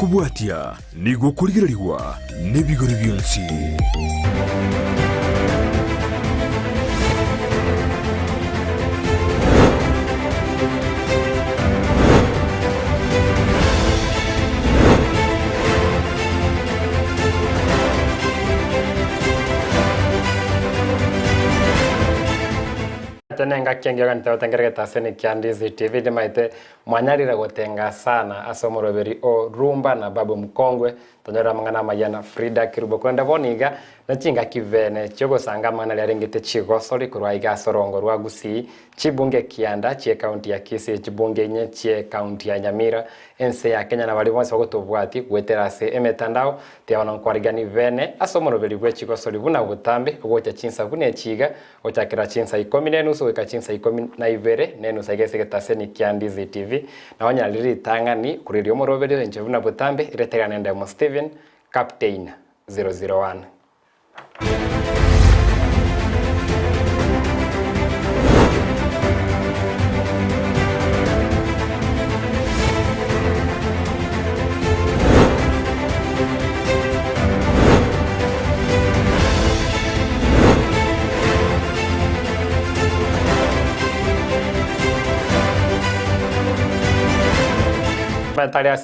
Kubuatia ni gukurigirwa n'ibigori byonsi. Tenenga kengi ganita utengereta seni kia Ndizi TV dimaite mwanyarira gotenga sana asomoroberi o rumba na babu mkongwe tonyora mangana mayana Frida Kirubo kwenda boniga na chinga kivene chogo sanga mangana liaringite Chigosori kurwa iga sorongo rwa Gusii chibunge kianda chie kaunti ya Kisii chibunge nye chie kaunti ya Nyamira ense ya Kenya na wali bonse bagotobwati gweterase emetandao tiabana nkwarigani vene asomoroberi gwe Chigosori buna butambe ogocha chinsa bune chiga ochakira chinsa 10 weka chinsa 12 nenu sagese getaseni kia Ndizi TV na wanya liri tangani kuririo moroberi nje buna butambe iretega nende mo Steven Captain 001. Talia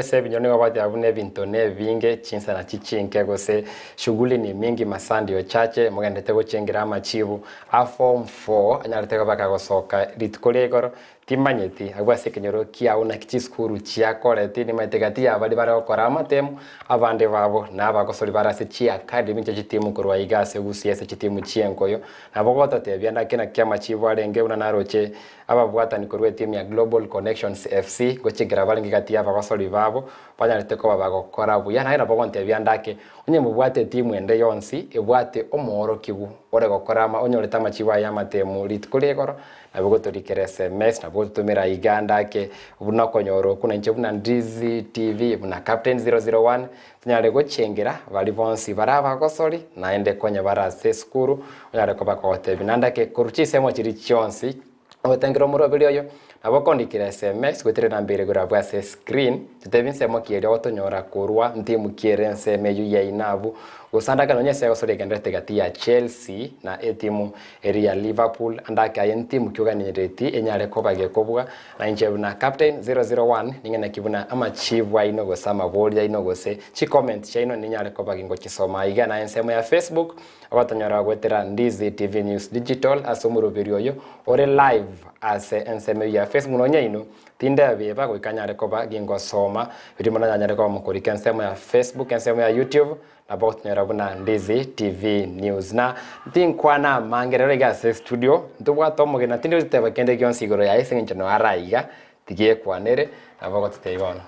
sevinyo wabati abune vintone vinge chinsa na chichinke gose shughuli ni mingi masandi ochache mugendete guchengira machibu a form 4 anyaretega baka gosoka ritkolegoro timanyeti agwase kenyoro kia una kichiskuru chia koreti ni maitegati abali bara gukora amatemu abande babo nabagosori barase chia academy chitimu kurwa igase Gusii ese chitimu chienkoyo nabogota tebyanda kina kia machibu arenge una naroche ababwata ni kurwe timu ya Global Connections FC gochigira balingi kati abagosori babo banyarete ko babagokora buya na bogonte byandake onye mubwate timu ende yonsi ebwate omoro kibu ore gokorama onyoreta machibu ya matemu ritkolegoro nabogotorikere SMS nabogotumira iganda ke buna konyoro kuna nche buna Ndizi TV buna Captain 001 nyare gochengera bali bonsi baraba gosori naende konye barase skuru nyare ko bakote binanda ke kuruchisemo chiri chionsi otengero murobiri oyo nabokondikira SMS gwetere nambere gurabwa se screen tutebinse mo kiere otonyora kurwa ntimu kiere nseme yu ya inabu gusanda kanonye se osore gendete gati ya Chelsea na etimu area Liverpool andaka yentimu kyuganireti enyare ko bagekobwa na inje na Captain 001 ningena kibuna amachibwa ino gosama bolya ino gose chi comment chaino ninyare ko bagingo kisoma iga na ensemo ya Facebook abatonyora gwetera Ndizi TV News Digital asomurobiri oyo ore live ase ensemo ya Facebook nonye ino tinda beba gwikanyare ko bagingo soma birimo nanyare ko mukurika ensemo ya Facebook ensemo ya YouTube about nyarabuna Ndizi TV News na tinkwana mangerero gase studio ndubwato mugena tindi tuteba kende gyonsigoro ya isinge no araiga tigie kwanere abago tuteyibona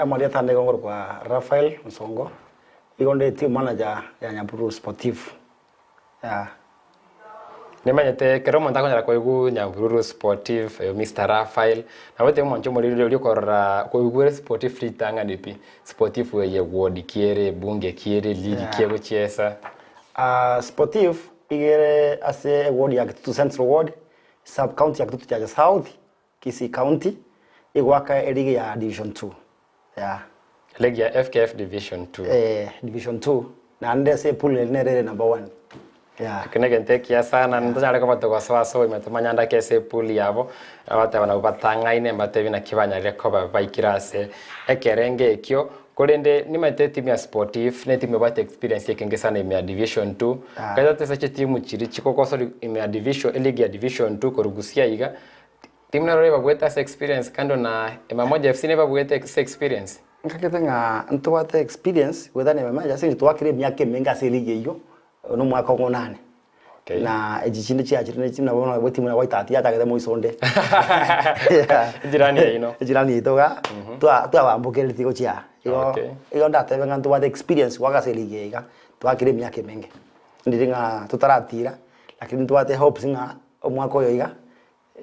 amalia tande gongor kwa Rafael Msongo igonde team manager ya Nyamburu Sportif nemanyete kero monta konyara ko igu Nyamburu Sportif Mr Rafael na wote moncho muri ryo korra ko igu Sportif litanga dipi Sportif ye wodi kiere bunge kiere ligi kiego chiesa Sportif igere ase wodi ya Kitutu Central Ward sub county ya Kitutu ya South Kisii County igwaka ligi ya Division 2 ligi ya FKF Division 2 Division 2 na ndese pool nerere number 1 kinegente kia sana ntonyare ko batogwa so imetumanyanda kese pool yabo abatabana batanga ine mbatebi na kibanya reko baikirase ekerenge ekyo kolende nimate timu ya Sportif ne timu bate experience yekenge sana ime Division 2 kaza tese timu chiri chikokosori ime Division league ya Division 2 ko Gusii iga timu na reba bweta experience kando na ema moja FC neba bweta experience nkaketenga ntwate experience wethane mama sisi twakire myake menga selige iyo no mwaka ngonane na ejichinde chia chirine chimna bona boti muna waita ati ata mo isonde jirani ino jirani itoga twa bambukere tiko chia iyo ndate benga ntwate experience waka selige iga twakire myake menge ndiringa tutaratira lakini twate hopes nga omwaka oyo iga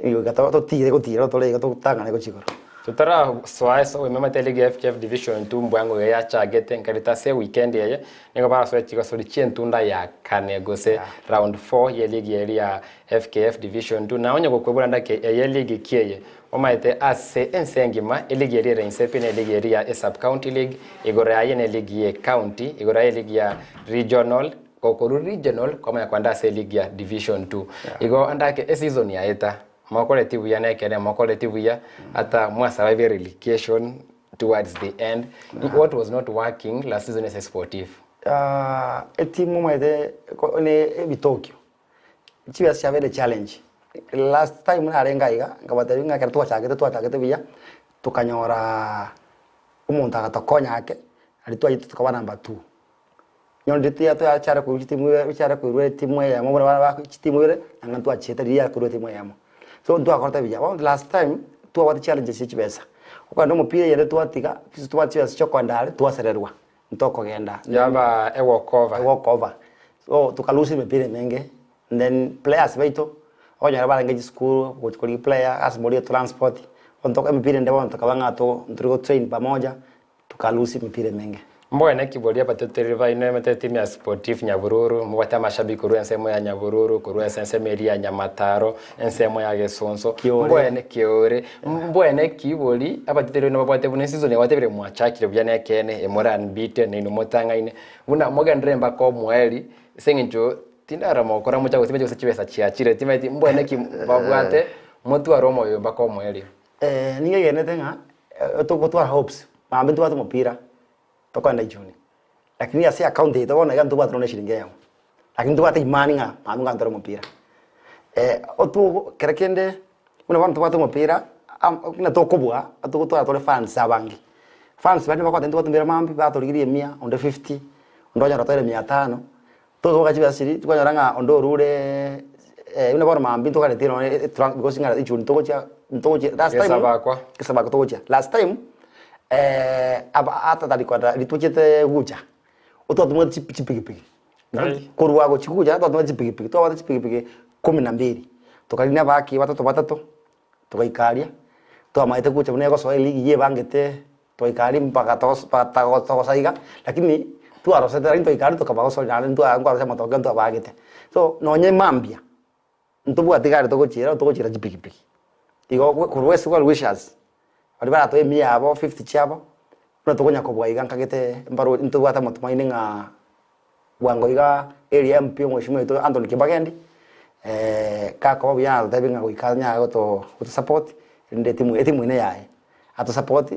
iyo gato tire gutira tole tutangane ko chikoro tutara soaso we mama ligi ya FKF Division 2 mbwango ya chagete nkarita se weekend yeye ningo bara so Chigosori chientunda ya kane gose round 4 ye ligi ya FKF Division 2 na onye gokwebura ndake ye ligi kieye omaite ase ensengima eligeri reinsepine eligeri ya sub county league igora yene league ya county igora yene league ya regional kokuru regional kama ya kwanda ase league ya division 2 igo andake season ya eta makole tibu ya nekene makole tibu ya ata mwa survive relegation towards the end. What was not working last season as a sportive? Timu mwede ne bitokyo. Chiwa siave the challenge. Last time na arenga iga ngabate nga kertu achake bia tukanyora umuntu agatokonya ake ari twajite tukaba number 2. Nyondi tia to achara ku timu ya mo ba timu ile nga tu achete ria ku timu ya mo. So ndo akorta bia. Last time tu wa challenge sichibesa. Kwa ndo mupira yende tuatika tuatia choko ndale tuasererwa ntoko genda yaba a walk over so tukalusi mipira menge and then players baito onya bala ngeji school kuchukuli player as mori transport ontoka mipira ndebo ntakabanga to ndrigo train pamoja tukalusi mipira menge mbona kibolia patoteriva ine mete timu ya sportive Nyabururu mwata mashabiki kuru ensemo ya Nyabururu kuru ensemo ya Nyamataro ensemo ya Gesonso mbona kiore mbona kiboli abatitero no babate bune season ya watebere mwachakire byane kene emoran bite ne no motanga ine buna moga ndremba ko mweli senginjo tindara mokora mucha gutime cyose kibesa cyakire timeti mbona ki babwate mutu aromo yo bako mweli ninge genete nga to hopes mambe tu watu mpira tokwenda juni lakini ya si account ito bona gantu batro ne shilingi yao lakini tu bata imani nga manu ngantoro mpira otu kerekende una bantu bata mpira na tokobwa atu to atole fans abangi fans bani bako tentu batu mbira mambi bato ligiri 100 under 50 ndonya rotele 500 to gachi basiri tukanyaranga ondo rure una bona mambi to kale tiro because ngara juni to last time kisaba to last time ata talikwata lituchete gucha utotumwe chipigipigi kurwa go chikuja utotumwe chipigipigi to wata chipigipigi 12 tukalina baki batatu tukaikalia to amaite kucha bunego so ligi ye bangete tukaikali mpaka to saiga lakini tu arosete rinto ikali tukabao so nale ntu angwa sema to ganto bagete so nonye mambia ntubu atigare to kuchira chipigipigi igo kurwe suka wishes Alibara to emi abo 50 chabo. Una tokonya ko bwa iga kagete mbaro ntu bata matumaini nga wango iga area MP mweshimwe to Anthony Kibagendi. Ka ko bya tabi nga kuikanya go to support inde timu ine yae. Ato support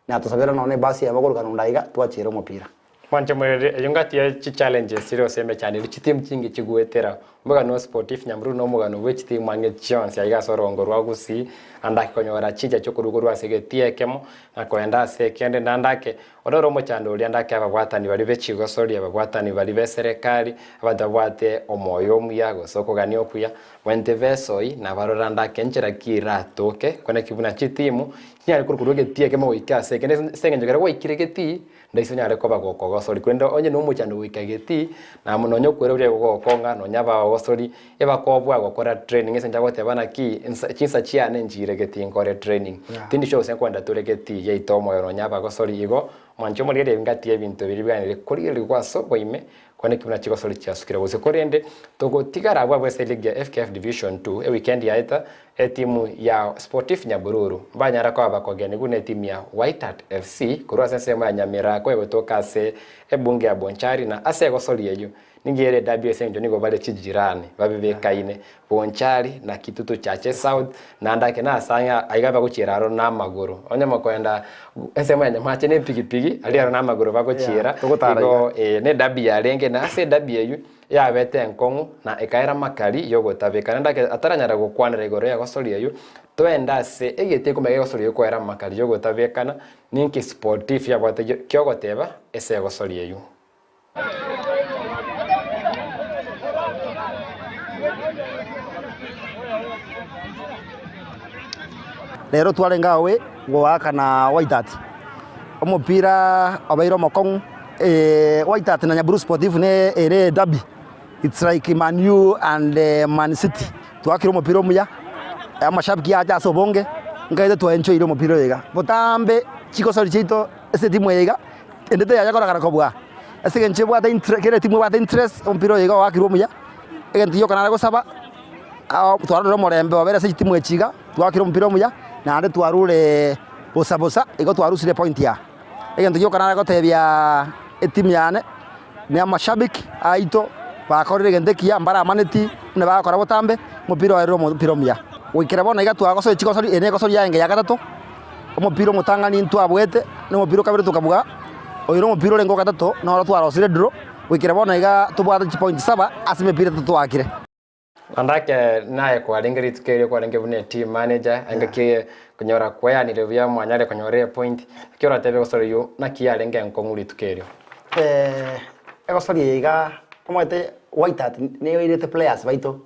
na ato sabera none basi abo ko kanunda iga twachira umupira. Kwanje mwere yongati ya challenges siro seme cyane rikitimu kingi kiguetera mbuga no sportif Nyamuru no mugano which team mange chance ya gasorongo rwa Gusii andake konyora chija cyo kurugo rwasegetie kemo akoenda second ndandake odoro mo cyane uri andake abagwatani bari be Chigosori abagwatani bari be serikali abadabwate omoyo muyago soko gani okuya wente vesoi na barora ndake nchira kiratoke kone kibuna chitimu nyari kurugo tie kemo ikase kene sengenjera wo ikirigeti ndaisonyare ko bagoko Gosori kwenda onye no muchando wikageti na munonyo kwere uri gokonga no nyaba Gosori ebakobwa gukora training ese njagote bana ki chinsa chiane njire geti ngore training tindi show se kwenda turegeti ye itomo yo nyaba Gosori igo mwanjo muri ngati ebintu biri byanire kuri iri kwaso boime kone kibuna Chigosori cyasukira bose korende togotigara abo bose league ya FKF division 2 weekend ya eta timu ya sportif Nyabururu banyara kwa bakogene gune timu ya White Hat FC kurwa sema ya Nyamira kwa wetoka se ebunge ya Bonchari na ase Gosori yeyo ningere WSM njo nigo bale chijirani babebekaine Bonchari na Kitutu Chache South na ndake na asanya aigaba kuchiraro na maguru onye makwenda sema ya Nyamache ne pigipigi aliaro na maguru bagochira igo ne dabi ya renge na ase dabi yeyo ya bete nkongu na ekaira makali yogo tabekana ndake ataranyara gukwanira igoro ya Gosori yeyo twenda se egete kumege Gosori yoko era makali yogo tabekana ninki sportif ya bwate kyogo teba ese Gosori yeyo lero twarengawe gwaka na White Hat omupira abairo mokong White Hat na Nyaburu Sportive ne ere derby it's like Man U and Man City twakira omupira omuya amashabiki aja sobonge ngaide to enjoy iro omupira yega botambe Chigosori chito ese timu yega endete yaja kora karakobwa ese genche bwa kere timu bwa interest omupira yega wakira omuya egenti yo kanara go saba twara ro morembe wabera ese timu echiga twakira omupira omuya na ande twarure bosa igo twarusire point ya egento gĩokana gotebia team yane ni amashabiki aito bakorire gendekia mbara maneti ne bakora botambe mupira wa mupira mya wikira bona igatwa goso Chigosori ene gosori yange ya gatatu umupira mutangani ntwabwete ne mupira kabiri tukabuga oyiro mupira lengo gatatu no twarosire draw wikira bona iga tubwata point 7 asime pira tutwakire andake naye kwa lingeri tukere kwa lingeri bune team manager angake kunyora kwaya ni revia mwanyale kunyore point kiora tebe gosori yo na kia lenge nkonguri tukere egosori iga komete White ne irete players baito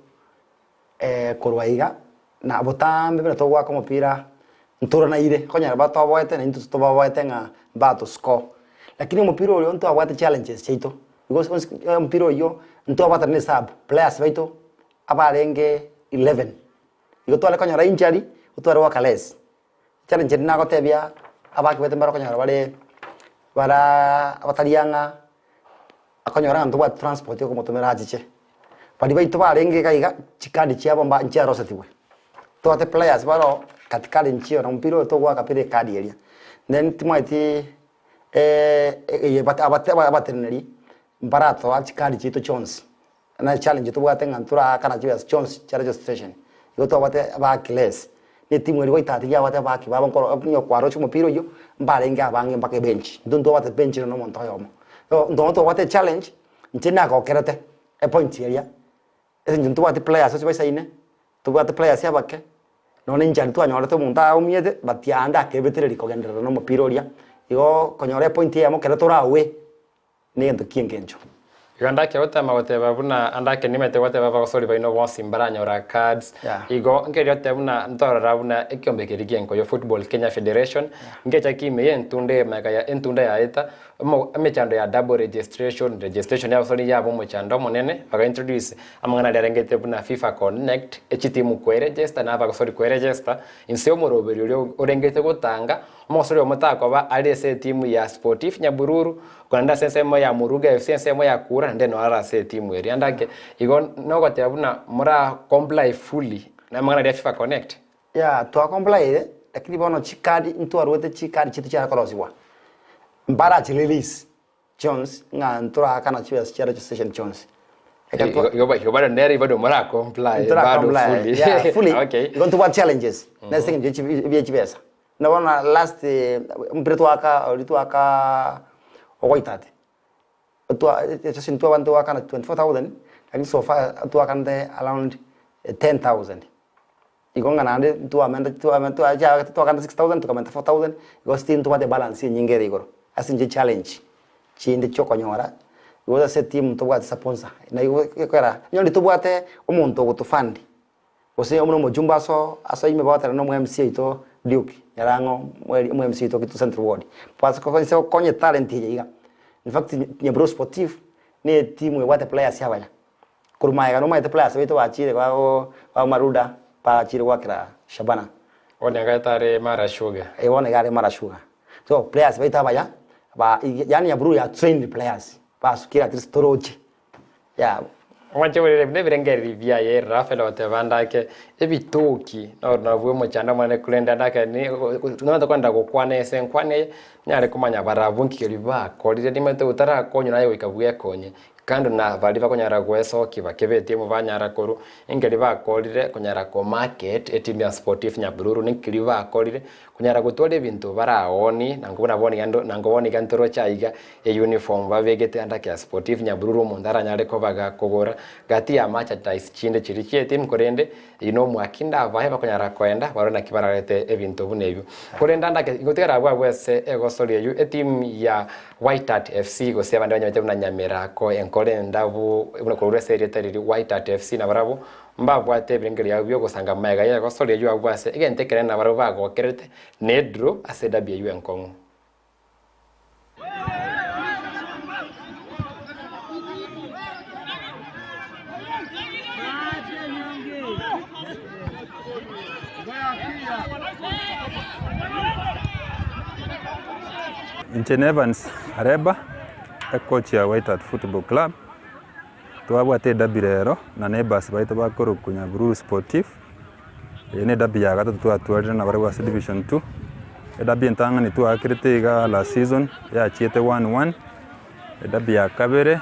korwaiga na botambe bena togwa ko mupira ntura na ire konyara bato boete na into to boete nga bato score lakini mupira ule nto awate challenges cheito because mupira yo nto awate ne sub players baito abarenge 11 igo to ale konyara injury utware wa kales challenge na gotebia abaki bete mbaro konyara bara abatarianga akonyora nto wa transport yo komotomera ajiche padi baito barenge kaiga chikadi chiabo mba nchia rosetiwe to ate players baro katikali nchio na mpira to gwa kapire kadi area then timaiti abateneri mbarato achikadi chito chons na challenge to bwate ngantura kana chias chons cha registration yo to bate ba kiles ni timu ri waita ya bate ba ki ba nkoro nyo kwaro chumo piro yo mbarenge abange mbake bench ndo bate bench no monto yomo ndo to bate challenge ntina ko kerate e point area ese ndo bate players so basaine to bate players ya bake none njani tu anyora to munta umiete batianda kebetere kogendera no mopiroria igo konyore point ya mo kerato rawe ni ndo kiengencho Iganda ke otama goteba buna andake nimete goteba bagosori baino bonsimbaranya ora cards igo ngeri otebuna ntorora buna ekiombekeri genko yo Football Kenya Federation ngecha kime yentunde maka ya entunda ya eta amechando ya double registration ya sori ya bomo chando monene baga introduce amangana derengete buna FIFA Connect echitimu kwe register na bagosori kwe register inseo moroberi uri orengete gotanga omosori omotako ba ali se timu ya Sportif Nyabururu kwanda sensemo ya Muruga FC sensemo ya Kura ndeno ara se timu eri andake igo nogote abuna mura comply fully na mangana ya FIFA Connect to comply lakini bono chikadi ntu arwete chikadi chitu cha korosiwa mbara release Jones nga ntura kana chiwa cha registration Jones yo bado neri bado mura comply bado fully fully okay going to what challenges next thing BHBS na wana last mpreto aka ogoitate just into one to aka 24,000 and so far to aka around 10,000 igonga nande to amenda to aja to aka 6,000 to kamenta 4,000 go still to what the balance nyingere igoro asinje challenge chinde chokonyora igo se team to what sponsor na igo kwera nyondi to what omuntu go to fund ose omuno mujumba aso ime bawatara no MC ito Duke yarango mu MC ito kitu Central Ward pas ko se konye talent yiga in fact Nyabro Sportif ni timu wate players yabanya kurumaiga no maite players bito bachire kwa Maruda pa chire wakira Shabana one gatare Mara Sugar one gare Mara Sugar so players bito baya ba yani Nyabro ya trained players pas kira tristoroje ya Mwache wale birengeri via ye Rafael otevanda ke ebitoki na vuwe mochanda mwane kulenda ndaka ni tunata kwenda kokwane senkwane nyare kumanya barabunki keliba kolire dimete utara konyo nayo ikabuye konye kando na valiva konyara kweso kiba kebete mu banyara koru ingeliba kolire konyara ko market etimu ya Sportif Nyabururu nikiliba kolire konyara gutole bintu baraoni nangubona boni ando nangoboni gantoro chaiga e uniform bavegete andake ya Sportif Nyabururu mundara nyare ko baga kogora gati ya macha tais chinde chirichie timu korende ino mwakinda abahe bakonyara koenda barona kibararete ebintu bunebyo korenda ndake igotera bwese egosori eyu etimu ya White Hat FC go seba ndanya na Nyamira ko enkole ndabu ibuna ko serie tari White Hat FC na barabo mbabwa atebengeri yabyo gusanga mega ya gosori eyu abwase igentekere na barabo bago kerete nedro aseda bya yu enkongo Inchen Evans Areba, coach ya White Hat Football Club. Tuwabwate dabirero na neighbors baito bakoro kunya Nyaburu Sportif. Ene dabi ya gata tuatware na barwa division 2. Dabi entangani tuakirite ga la season ya chiete 1-1. Dabi ya kabere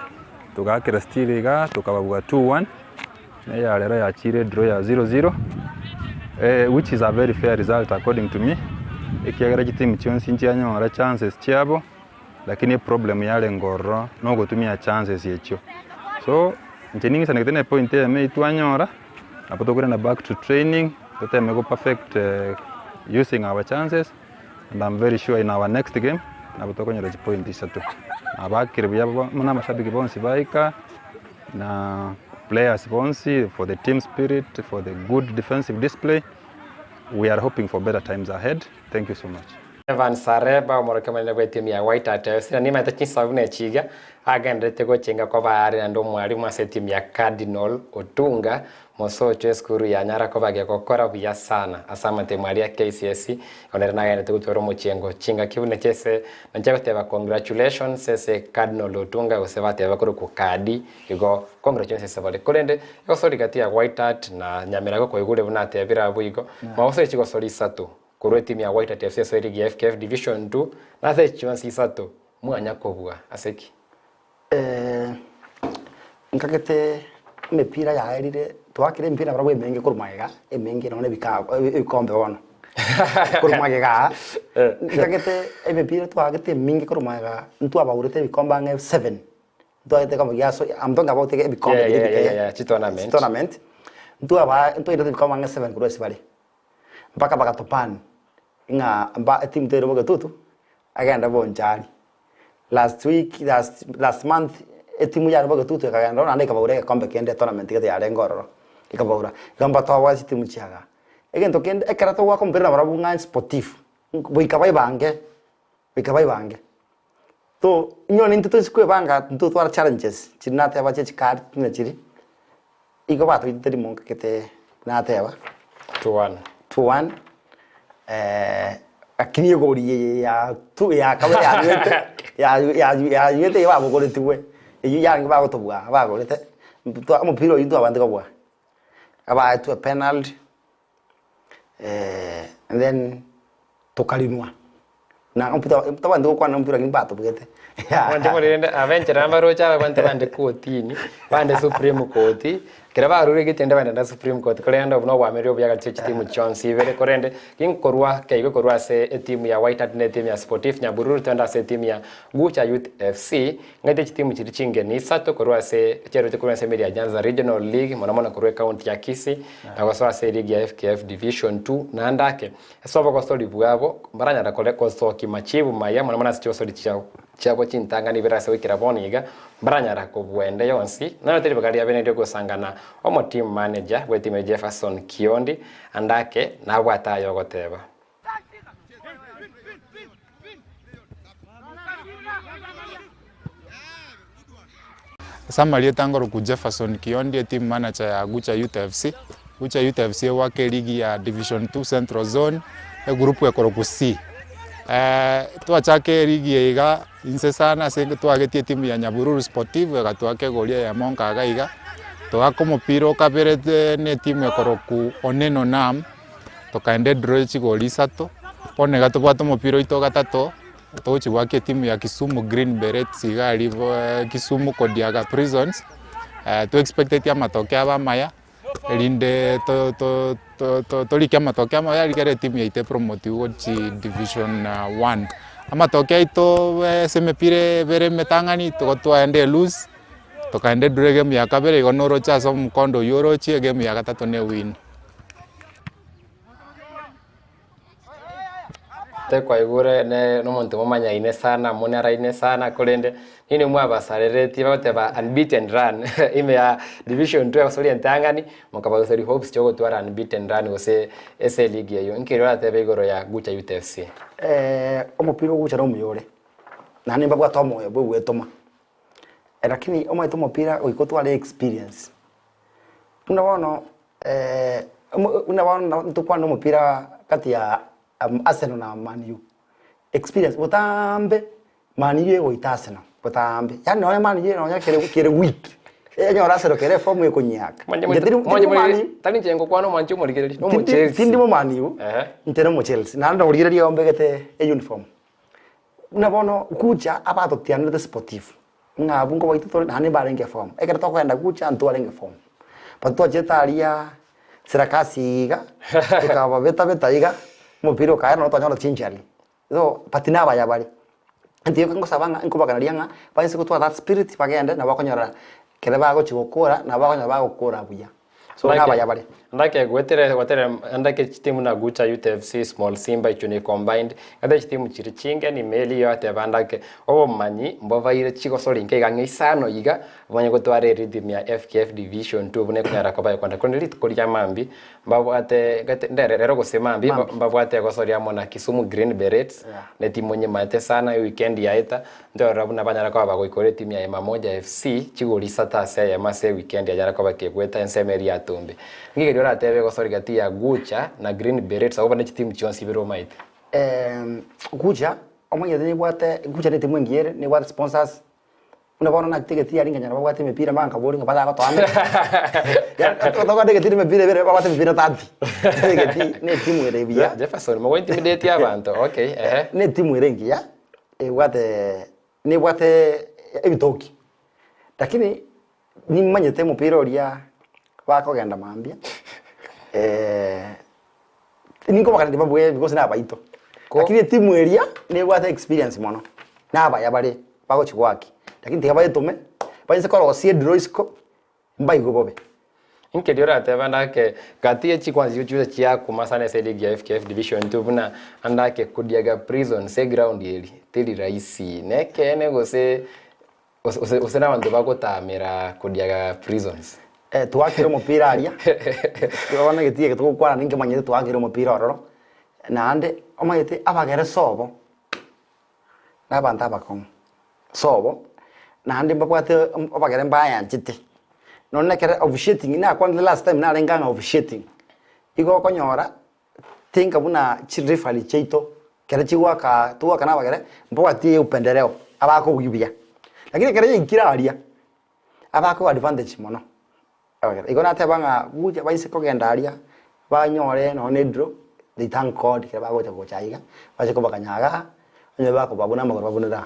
tugakira stili ga tukabagwa 2-1. Ne ya lero ya chire draw ya 0-0. Which is a very fair result according to me. Ikiagera chitimu chionsi nchianyora chances chiabo, lakini problem yale ngoro no gutumia chances yecho. So nchiningi sana kitene point ya me tuanyora na potokura na back to training tote mego perfect using our chances, and I'm very sure in our next game na potokonyera point isatu. Abakiri byabo muna mashabiki bonsi baika na players bonsi for the team spirit, for the good defensive display. We are hoping for better times ahead. Thank you so much. Evan Sareba morokemanile gwe timu ya White Hart na nima tachinsavune chiga agendete gochenga kwa baari na ndo mwalimu wa timu ya Cardinal Otunga mosocho skuru ya Nyara kwa bage kokora buya sana asamate mwali ya KCSE onera nagendete gutwero mochengo chinga kibune chese nanchako teba congratulations sese Cardinal Otunga usebate bakuru ku kadi igo congratulations sebale kolende yosori kati ya White Hart na Nyamira ko igule bunate bira buigo mawose Chigosori satu kurwe timu ya White Hart FC Swahili ya FKF Division 2 na the chance isato mwanya kobwa aseki nkagete mipira ya erire twakire mpira barabwe menge kurumaiga emenge none bikombe wono kurumaiga nkagete mipira twagete mingi kurumaiga ntu abaurete bikomba nge 7 twagete kama yaso I'm talking about the bikombe yeah tournament ntu ire bikomba nge 7 kurwe sibali mpaka bakatopani inga amba team tero bogetutu agenda bonjani last month timu ya bogetutu agenda na ndeka baure kombe kende tournament kete ya rengoro ikabaura gamba tawa timu chiaga egento kende ekarato wa kompera barabu nga sportif boikabai bange to nyoni ntutu sikwe banga ntutu twara challenges chinate abache chikari tine chiri iko bato iteri monka kete nate aba 2-1 akini gori ya tu ya kabla ya yete ya bogore tuwe iyo yangi ba gotobwa ba gorete tu amupiro yindo abande gobwa aba tu penalty and then tokalinwa na amputa tabande kwa na mpira ngimbato bugete wande morende aventure namba rocha bande bande kotini bande supreme court kera barure gitende bande supreme court kolenda no bwameri obyaga timu chonsi vere korende kinkorwa kaigo korwa se timu ya White Hart ne timu ya Sportif Nyabururu tenda se timu ya Gusii Youth FC ngate timu chirichinge ni sato korwa se chero te korwa se media Nyanza Regional League mona korwa county ya Kisii na kwa se league ya FKF Division 2 na ndake sobo ko soli bwabo baranya da kole ko soki machibu maya mona sicho soli chabo chintanga ni vera se wikira boniga baranya ra ko bwende yonsi na tele bagalia bene ndio gusangana omo team manager we team Jefferson Kiondi andake na bwata yogoteba Samali tangoro ku Jefferson Kiondi team manager ya Gusii Youth FC. Gusii Youth FC wake ligi ya Division 2 Central Zone e grupu ya Gusii. Twachake ligi yiga inse sana senge twagetie timu ya Nyabururu Sportive gatwake golia ya Monka gaiga twako mupiro kaberete ne timu ya Koroku oneno nam tokaende draw chigoli sato pone gatobwato mupiro ito gatato tochi wake timu ya Kisumu Green Berets igali Kisumu Kodiaga Prisons to expected ya matokeo aba maya linde to likia matokeo maya ligere timu ya ite promote uchi Division 1 amatokeo ito semepire bere metangani to twaende lose tokaende dure game ya kabere igonoro chaso mkondo yoro chi game ya gatatu ne win te kwa igure ne no monte momanya ine sana monera ine sana kolende nini mwaba sarereti bote ba unbeaten run ime ya Division 2 osori entangani mukaba osori hopes chogo twara unbeaten run ose ese league yo nkirora te begoro ya Gusii Youth FC omupiro gucha no muyore na nimba bwa tomo yo bwe toma lakini omo ito mupira uiko twale experience unaona tukwa no mupira kati ya Arsenal na Man U experience botambe Man U ego ita Arsenal botambe yani no Man U no kere weak nyora sero kere form ye kunyak tani jengo kwano manchu murigeri no mu Chelsea tindi mo maniu ntero mo Chelsea na ndo murigeri ombegete e uniform una bono kucha abato tiano de sportif nga bungo waito to nani barenge form e kera to kwenda kucha antu arenge form pato jetaria sirakasiga tukaba beta iga mupiro kaera no to nyono chinchali so patina baya bali ntiyo kango sabanga inko bakanaria nga baise kutwa that spirit bagende na bakonyora kere bago chigokora na bakonyora bagokora buya so na baya bali ndake gwetere ndake timu na Gucha UTFC Small Simba ichuni combined kada timu chirichinge ni meli yote bandake obo manyi mbova ile Chigosori nke gangisano yiga bonye gutware rhythm ya FKF division 2 bune kunyara kwa kwanda kundiri tukoria mambi mbabo ate rero gosemambi mbabo ate Gosori amona Kisumu Green Berets ne timu nye mate sana weekend yaita ndio rabuna banyara kwa bagokore timu ya Mamoja FC chigori satase ya mase weekend yajara kwa bakegweta ensemeri ya tumbe ngige dora tebe Gosori gati ya Gucha na Green Berets abo bane timu chonsi biro maite Gucha omonye ni bwate Gucha ni timu ngiere ni bwate sponsors una bona na tigeti ya ringa nyana bwate mipira manga boringa bada ko twane ya to to gade geti mipira bere bwate mipira tanti tigeti ni timu ere bia Jefferson mo intimidate abantu okay ni timu ere ngia bwate ni bwate ebitoki lakini ni manyete mupira oria bako genda mambia ninko bakandi babwe because na baito lakini timu area ni bwate experience mono na baya bale bako chigwaki lakini tigabaye tume bainse koro sie droisco mbai gobobe inke diora teba ndake gatie chikwanzi yuchuza chia kumasana se league ya FKF division 2 buna andake kudiaga prison se ground yeli tili raisi nekene gose usena bantu bagotamira kudiaga prisons twakire mupira aria twabona getie tukukwana ninge manyete twakire mupira ororo nande omayete abagere sobo nabanta abakon sobo nande mbapwate abagere mbaya njite none kere officiating ina kwa the last time na lenganga officiating igo konyora tinga buna chirifali cheito kere chiwaka tuwaka na abagere mbapwate upendeleo abako bwibia lakini kere inkira aria abako advantage mono igo na tebanga Gucha baise kogenda aria banyore no nedro they thank God kere bagocha gochaiga bache ko bakanyaga onye bako babuna magoro babunira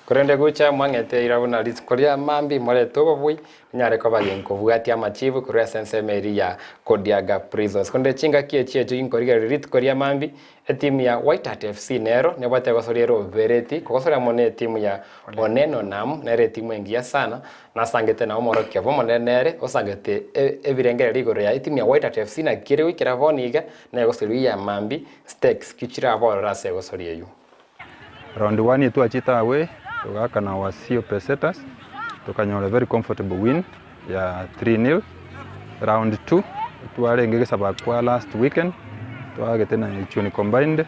kurende Gucha mwangete irabuna litkoria mambi mole tobo bui nyare ko bagenko bugati amachivu kuria sensemeri ya Kodiaga Prisons konde chinga kie chiecho inkoriga litkoria mambi etimu ya White Hat FC nero ne bate Gosoriero Vereti Gosori mone timu ya Oneno Nam nere timu engia sana na sangete na omorokia bomo nere osangete evirengere ligoro ya timu ya White Hat FC na kirewi kiravoniga na Gosori ya mambi stakes kichira bora rase Gosori yu round 1 tu achita away tukaka na Wasio Pesetas tukanyora very comfortable win ya 3-0 round 2 tuarenge saba kwa last weekend tuagete na Ichuni combined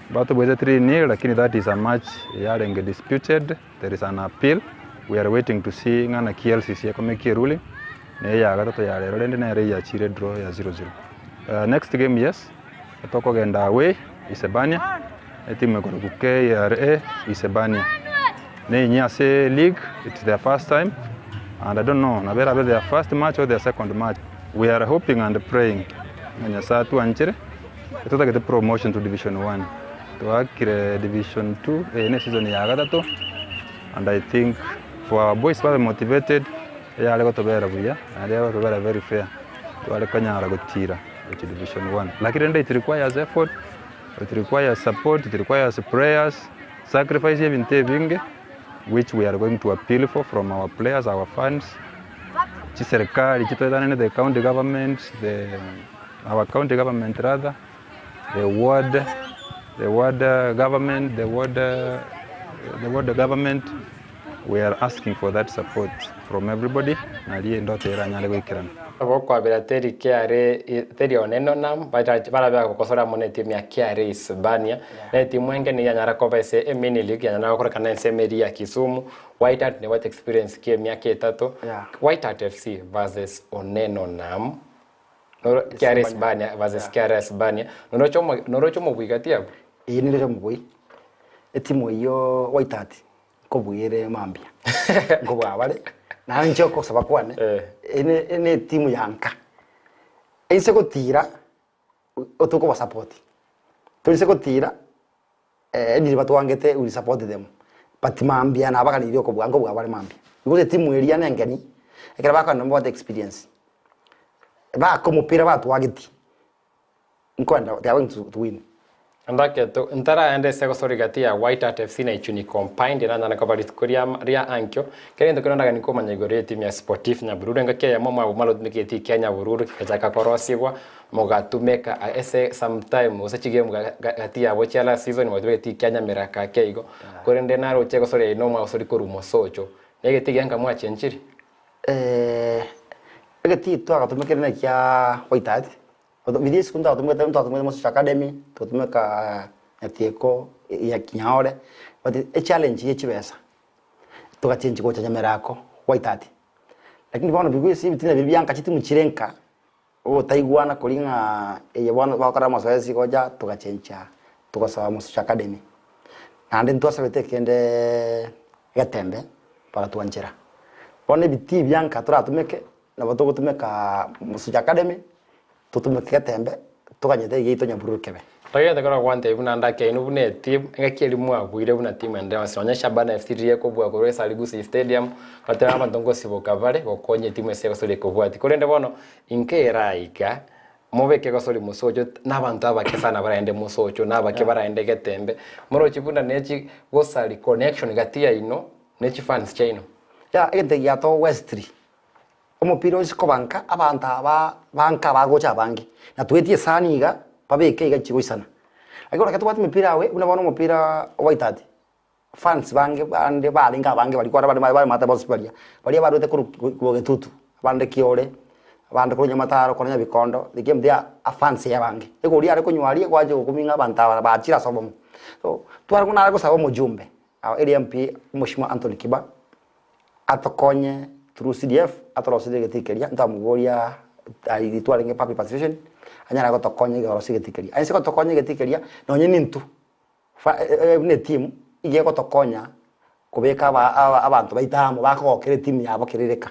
but with 3-0 lakini that is a match yarenge disputed there is an appeal we are waiting to see ngana KLCC yakomeki ruling ne ya gatatu ya lero rende na ya chire draw ya 0-0 next game yes atoko genda away Isebania timu ko KRA Isebania ne nyase league it's their first time and I don't know na bera their first match or their second match we are hoping and praying nganya saa tu anchire tuta get promotion to division 1 to akire division 2 ne season ya gatatu and I think for our boys were motivated ya lego to bera buya and they were very fair to ale kanyara gutira to division 1 lakini it requires effort, it requires support, it requires prayers, sacrifice even vinge which we are going to appeal for from our players, our fans. Serikali chitoedane the county government, our county government rather, the ward government, the ward government. We are asking for that support from everybody. Naliye ndote iranyale gwikirana. Kwa bila teri KRA teri Oneno Nam bara bya gukosora mone timu ya KRA Isebania na timu enge ni yanyara ko bese mini league yanyara ko kana ensemeri ya Kisumu White Hat ne what experience kie miaka 3 White Hat FC versus Oneno Nam KRA Isebania versus KRA Isebania norocho mo bwigatia iyi ni rero mubui timu iyo White Hat ko bwire mambia ngo bwabare na njoko sabakwane ene timu yanka ese gotira otoko ba support tulise gotira ni batwangete uri support them but mambia na baka nilio ko bwango bwa bale mambia because timu eria nengeni ekera baka no what experience ba ko mupira batwagiti nkwenda they are going to win. Andake to ntara ende seko sori gati ya White Hat FC na ichuni combined na nakabali kuria ria ankyo kende ko ndaga niko manyegore timu ya Sportif na Bururu ngake ya mama malo tumiketi Kenya Bururu kajaka korosibwa mugatumeka ese sometime usachige gati ya wochala season mwatumeketi Kenya Miraka keigo korende naro cheko sori no mwa sori korumo socho negeti ganga mwa chenchiri egeti to agatumekere na kya White Hat video sekunda tumeka Moses Academy tumeka atieko ya kinyaore but a challenge yechibesa tukachange ko Nyamirako White Hat lakini bwana bigwisi bitina bibianka chiti muchirenka o taigwana kulinga bwana bakara masoezi koja tukachenja tukasaba Moses Academy nande ntwasabete kende gatembe para tuanjera bwana biti bianka turatumeke na batoko tumeka Moses Academy tutumeke tembe tukanyete gito Nyabururu kebe Taya takora kwante ibuna ndake inu bune team ngakeli mwa bwire buna team ende wasonyesha bana FC yeko bwa koresa Gusii Stadium katera abantongo siboka vale gokonye timu ese basole ko bwati korende bono inkeraika mubeke gasoli musojo nabantu abakesana baraende musojo nabake baraende getembe muro chibunda nechi gosali connection gatia ino nechi fans chaino ya ende yato Westry omupira usiko banka abantu banka bagocha bangi na twetie saniga pabeke igachigoisana agora katwati mupira we unabona umupira White Hat fans bange bande balinga bange bali kwara bali mata boss balia barote kugetutu bande kiore bande kunya mataro kunya bikondo the game there a fans ya bange ego ri ari kunywarie kwaje kuminga bantaba bachira sobomo so twara kuna ko sabo mujumbe LMP mushima Anthony Kiba atokonye through CDF atoroside getikeria ntamugoria aitware nge public participation anyara ko tokonye ge orosige getikeria ainse ko tokonye getikeria no nye nintu ne team ige ko tokonya kubeka abantu baitamo bakokere team yabo kirereka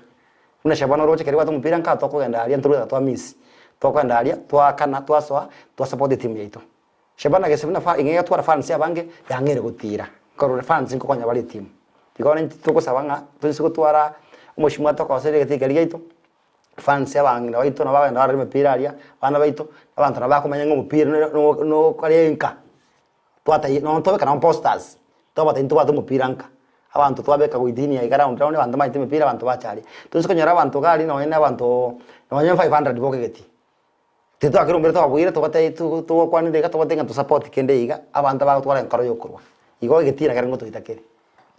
una shabana roche keri watu mpira nka tokogenda aria nturu twa miss tokogenda aria twa kana twasoa twa support team yetu shabana ge sebuna fa inge twara fans yabange yangere gutira ko fans nko konya bali team tikone tuko sabanga tunsiko twara umushimwa tokosere getikeria itu fans yabange na baito na bagenda bari mupira aria bana baito abantu nabakumenya ngo mupira no karenka twata no tobeka na posters tobata into batu mupira nka abantu twabeka gwidini ya ground round abantu maite mupira abantu bachari tunsiko nyara abantu gali no ene abantu no nya 500 boke geti tito akiro mbere twabwire tobate tu kwani ndeka tobate nga support kende iga abantu bagutwara nkaro yokurwa igo getira karengo tuitakere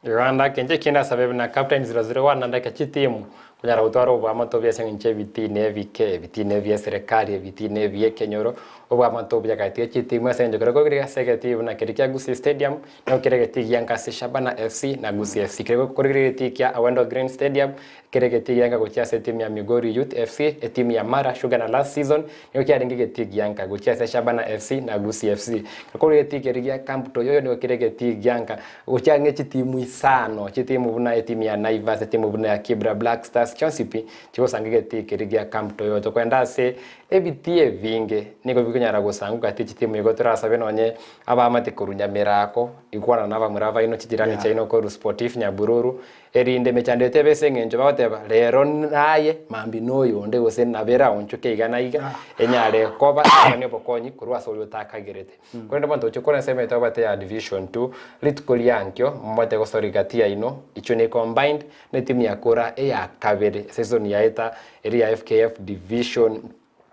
Rwanda kenje kinda sababu na Captain 001 nanda kachitimu kunyara utwaro obwa matobya senche bitine vike bitine vya serikali bitine vya kenyoro obwa matobya katie chitimu senje korego kiri secretary na kirikia Gusii Stadium na kirege yanga Shabana FC na Gusii FC kirego korego tikia Awendo Green Stadium kirege yanga gochia timu ya Migori Youth FC timu ya Mara Sugar na last season ni kirege yanga gochia Shabana FC na Gusii FC korego kirigia camp toyoyo ni kirege yanga gochia ngechi timu sano chitimu buna timu ya Naivas timu buna ya Kibra Black Stars Chonsipi chiko sangige tikirigia camp toyoto kwenda se ebitie vinge niko bikunyara gosangu kati chitimu yigotora sabe nonye abamate Nyamirako ikwana naba murava ino chitirani chaino ko Sportif Nyabururu erinde mechandete besengenjo bateba lero naye mambi noyo onde gose nabera onchuke igana iga enyare koba ne bokonyi kurwa solo takagerete kwenda bantu chikora sema tabate ya division 2 litukoliankyo mmote gosorigatia ino ichune combined ne timu ya kora ya kabere season ya eta area FKF division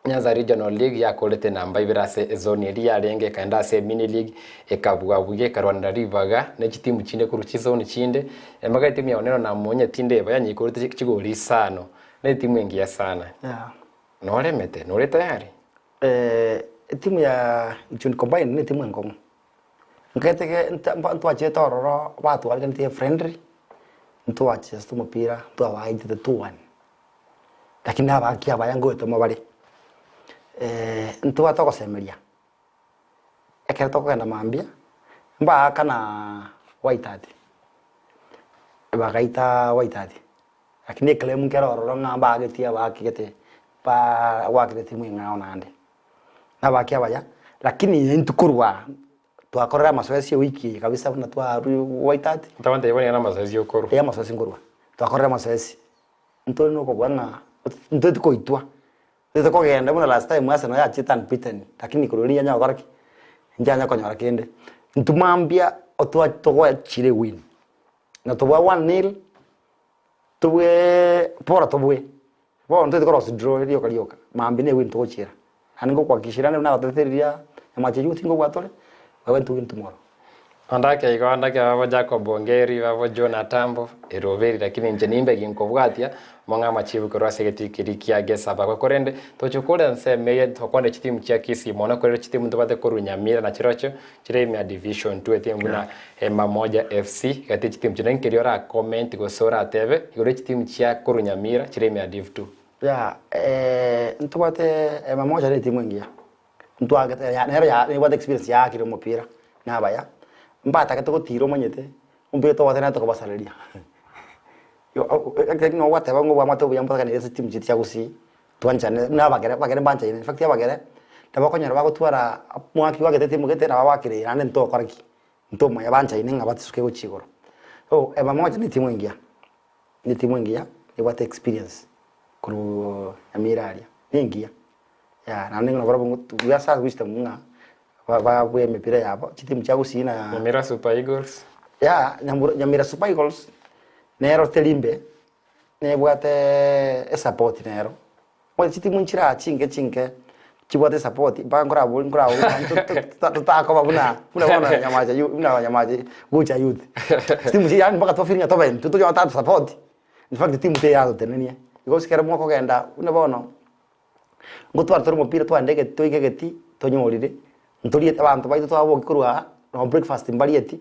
Nyanza Regional League ya kolete namba ibirase zone area renge kaenda se mini league ekabuga buge karwanda rivaga ne chitimu chinde kuruchi zone chinde emaga timu ya onero na monye tinde bayanyi kolete chigoli sano ne timu ingia sana nore mete nore tayari timu ya ichuni combine ne timu ngom nketeke ntwache tororo watu walike friendly ntwache stumupira twawaite the 2-1 lakini abaki abayango tomo bari ntuwa toko semeria ekere toko kenda mambia mba kana White Hat bagaita White Hat lakini claim kero ro ngamba agetia bakigete pa wakirete mwinga onande na bakia baya lakini ntukurwa twakorera mazoezi wiki kabisa na twa waitati Tawante yeboni na mazoezi yokoro ya mazoezi ngurwa twakorera mazoezi ntoni no kobwana ntoti koitwa Tete ko genda muna last time Arsenal ya chitan piten lakini kururi nya goraki njanya konyora kende ntumambia otwa togo chire win na tobo 1-0 tobwe pora tobwe bo ntete cross draw rio kalioka mambine win togo chira aningo kwa kishirane na teteria amache yuti ngo gwatole wewe tu win tomorrow andake babo Jacob Ongeri babo John Tambo eroveri lakini njenimbe ginkobwatia monga machibu ko rasegeti kirikia gesa bako korende tochukura nseme tokonde chitimu chia Kisii mona korero chitimu tobate koru Nyamira na chirocho chire ya division 2 timu na hema moja FC kati chitimu chine nkiriora comment gosora teve igore chitimu chia koru Nyamira chire ya div 2 ya ntobate hema moja ni timu ngia ntwagete ya nero ya ni what experience ya kiro mupira na baya mbata katoko tiro monyete umbe to watena to basaleria yo akek no wate bango ba mato yamba kana ese team chiti Gusii twanchane na bagere bancha in fact ya bagere tabakonyera bagotwara mwaki wagete team gete na babakire nane nto koraki nto moya bancha in ngabati suke gochigoro so eba moja ni timu ingia ni what experience kuru amiraria ningia ya nane ngora bongo ya sa wisdom nga ba mipira yabo chitimu cha Gusii na Nyamira Super Eagles ya Nyamira Super Eagles nero telimbe ne bwate support nero mo chitimu nchira chinke chibwate support ba ngora tutako babuna una nyamaje gucha youth chitimu chi yani mpaka tofiringa toben tutoja watatu support in fact timu te yazo tenenia because kera mwako genda una bono ngotwara toro mupira twandege toigegeti tonyolire ntoriete abantu baito twabo gikurwa no breakfast mbarieti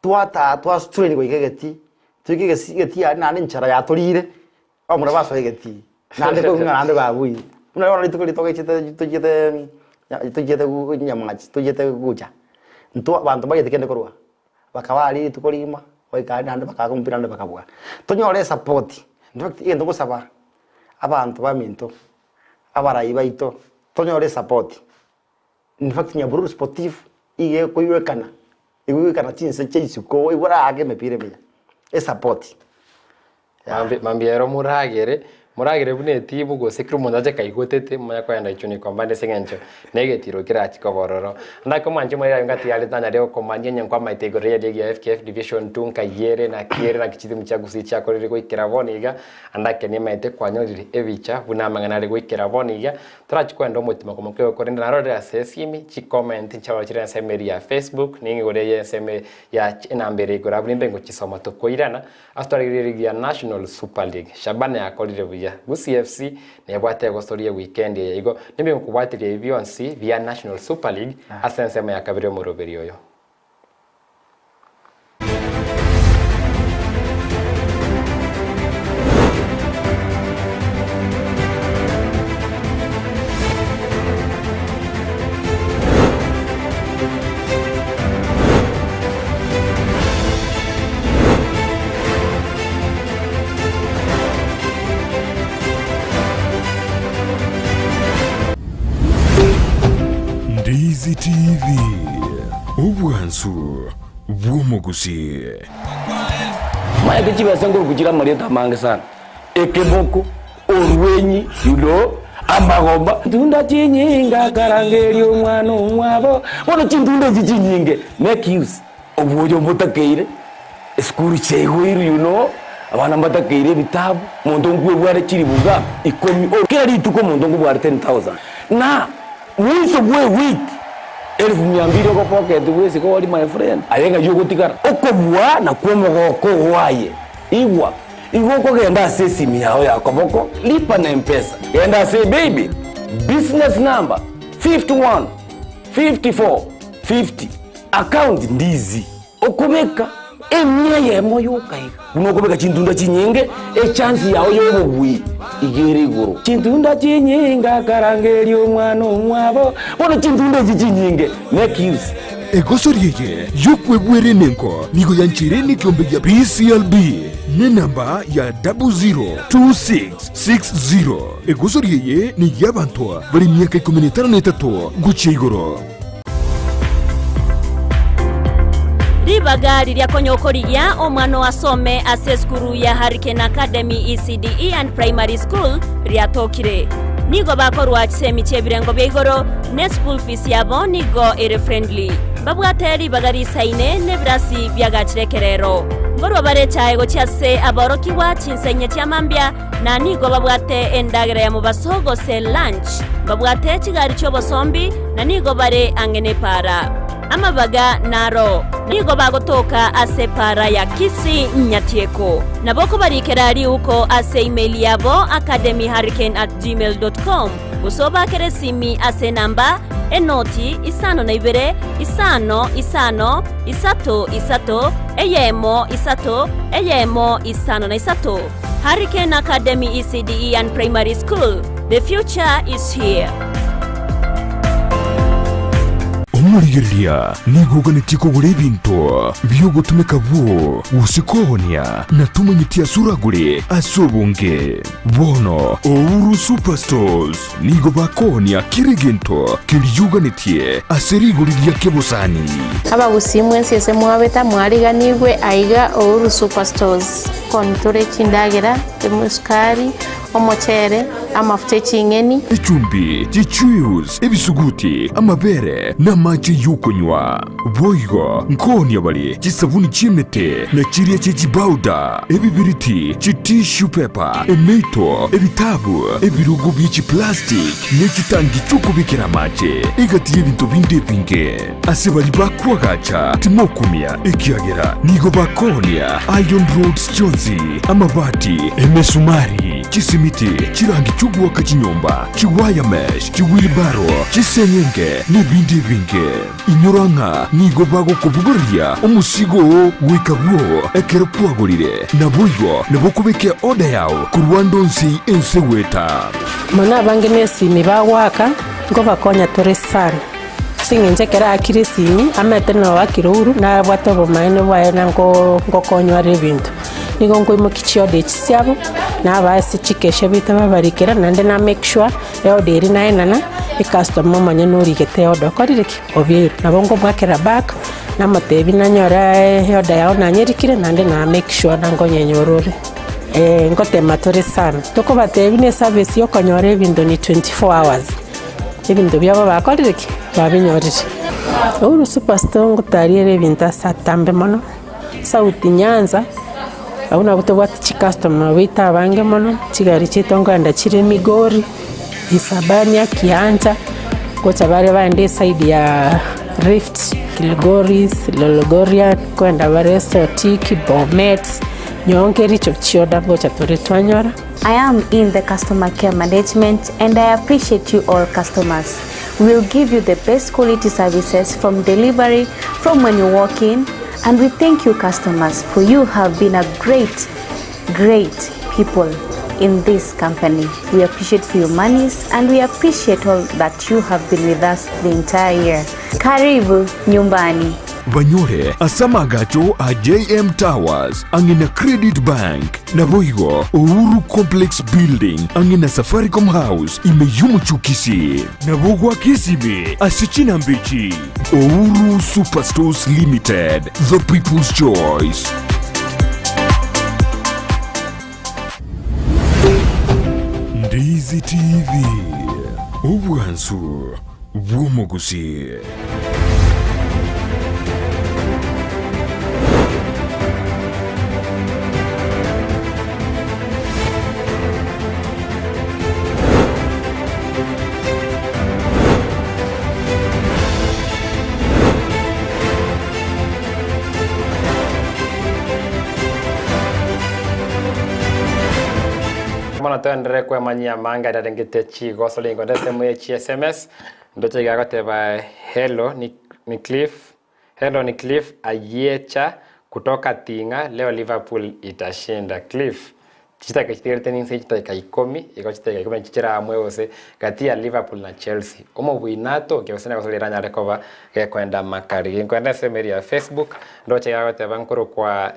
twa strain go igegeti tuigegeti ya nane nchara ya torire bamura baso igeti nande ko ngande babui una ora litukuri tujete nyamachi tujete gucha nto abantu bagete kende kurwa bakawali tukolima waika nande bakakumpira nande bakabwa tonyore support in fact yendo gusaba abantu baminto abarayi baito tonyore support in fact nyaburu sportif iye kuiwekana chinse cheisuko ibura age mepire meya e support mambiero muragere bune timu go sekru mundaje kaigotete moya kwenda ichuni kombande sengencho negetiro kirachi kobororo ndako manje moya ngati yale tanya leo komanye nyankwa maitegore ya FKF division 2 kayere na kiere na kichitimu cha Gusii cha korire go ikiravoniga andake ni maite kwanyori evicha buna mangana go ikiravoniga turachi kwenda umutima komokwe korinde na rode asesimi chi comment cha wachira semeri ya Facebook ningi gore ye seme ya nambere go rabinde ngo chisoma to koirana astorigiri ya National Super League shabane akolire buya Gusii FC ne bwate go story weekend ya igo nimbe kubwatire Beyonce via National Super League asensema ya kabiri mu roberi yoyo Ndizi TV ubwansu bw'Gusii maya kichiba sango kuchira marieta mange sana ekeboko orwenyi yudo amagomba tunda chinyinga karangeri omwana omwabo bono chintunda chinyinge make use obujo mutakeire school chegwiru abana mbatakeire bitabu muntu ngwe bware chiribuga ikomi kera lituko muntu ngubware 10,000 na mwiso gwe week 1200 ko pocket wese ko my friend ayenga yugo tikara okobwa na kwomogoko waye igwa ko genda sesimi yao yakoboko lipa na mpesa genda say baby business number 51 54 50 account Ndizi okubeka emye yemo yokaiga unokubeka chintunda chinyinge chance yao yobugwi igere iguru chintunda chinyinga karangeri omwana omwabo bono chintunda chinyinge make use egosoriye yokwebwere nenko nigo yanchire ni kiombe ya PCLB ni namba ya 002660. Egusori ye ni yabantua bali miaka 13 gucha igoro. Ribaga liria konyokorigia omwana wasome ase skuru ya Hurricane Academy ECDE and Primary School riatokire. Nigo bakorwa chisemi chebirengo bya igoro ne school fees yabo nigo ere friendly. Babwate ribaga risaine ne brasi byagachirekerero. Ngorwa barecha ego cyase aborokiwa chinsenye cyamambya na nigo babwate endagera ya mubasogo se lunch. Babwate chigari cyo bosombi na nigo bare angene para. Amabaga naro nigo bagotoka ase para ya Kisii Nyatieko naboko barikerari uko ase email yabo academyhurricane@gmail.com usoba keresimi ase namba enoti 52 5 3 eyemo 3 eyemo 5 Hurricane Academy ECDE and Primary School. The future is here. Omurigeria nigugane tiko gure binto byogotumeka bwo usikonia na tumanyitia suragure asobonge bono Ouru Superstores nigo bakonia kirigento kiryuganitie aseriguriria kebosani aba gusimwe sese mwabeta mwariganirwe aiga Ouru Superstores kontore chindagera temuskari omochere amafuta chingeni icumbi chichus ebisuguti amabere na maji yukunywa boigo nkoni abali chisabuni chimete na chiria chechibauda ebibiriti chitishu pepa emeito ebitabu ebirugu bichi plastic nechitangi chukubikira mache igati ebintu binde pinge asebali bakwagacha timokumia ekiagera nigo bakonia Iron Roads Jozi amabati emesumari chisimiti chirangi chugwa kachinyomba chiwaya mesh chiwilbaro chisenyenge nebindi binge inyoranga nigo bago kubugoria umusigo wikagwo ekero kwagurire nabuigo nabokubeke oda yao kurwandonsi enseweta mana bangene simi bawaka ngo bakonya tore sana singenje kera akiri simi amete no wakiruru na bwatobo maene bwaye nango ngokonywa rebintu nigo ngoimo kichiode chisiabo na basi chikeshe bita babarikira nande na make sure eoderi na enana e customer manya no rigete odo korireki obye nabongo bwakera back na matebi na nyora eoda yao na nyerikire nande na make sure nango nyenyorore ngote matore sana toko batebi ne service yo konyore bindo ni 24 hours ebintu byabo bakorireki babinyorire Ouru Superstore ngutariere binta satambe mono sauti Nyanza auna butobwati chikastoma wita bange mono chigari chitongo anda chire Migori Isabania Kianja kocha bare bande side ya Rift Kilgoris Lologoria kwenda bare Sotiki Bomet nyongeri chochioda bocha tore twanyora. I am in the customer care management and I appreciate you all customers. We will give you the best quality services from delivery, from when you walk in, and we thank you customers for you have been a great people in this company. We appreciate for your monies and we appreciate all that you have been with us the entire year. Karibu nyumbani. Banyore asamagacho a JM Towers angina Credit Bank na boigo Ouru Complex Building angina Safaricom House imeyumu chukisi na bogwa Kisii asichina mbichi. Ouru Superstores Limited, the people's choice. Ndizi TV Ubwansu Gusii. Mwana tuendere kwa manyia manga dadengete Chigosori ngo ndese mu SMS ndoche gagote ba hello ni Cliff. Hello ni Cliff ayecha kutoka Tinga leo Liverpool itashinda. Cliff chita kishirite ni nse chita ikaikomi iko chita ikaikomi chichira amwe wose kati ya Liverpool na Chelsea. Omo buinato kyosena kusoliranya rekova kwenda makari. Kwenda semeri ya Facebook ndoche gagote bankuru kwa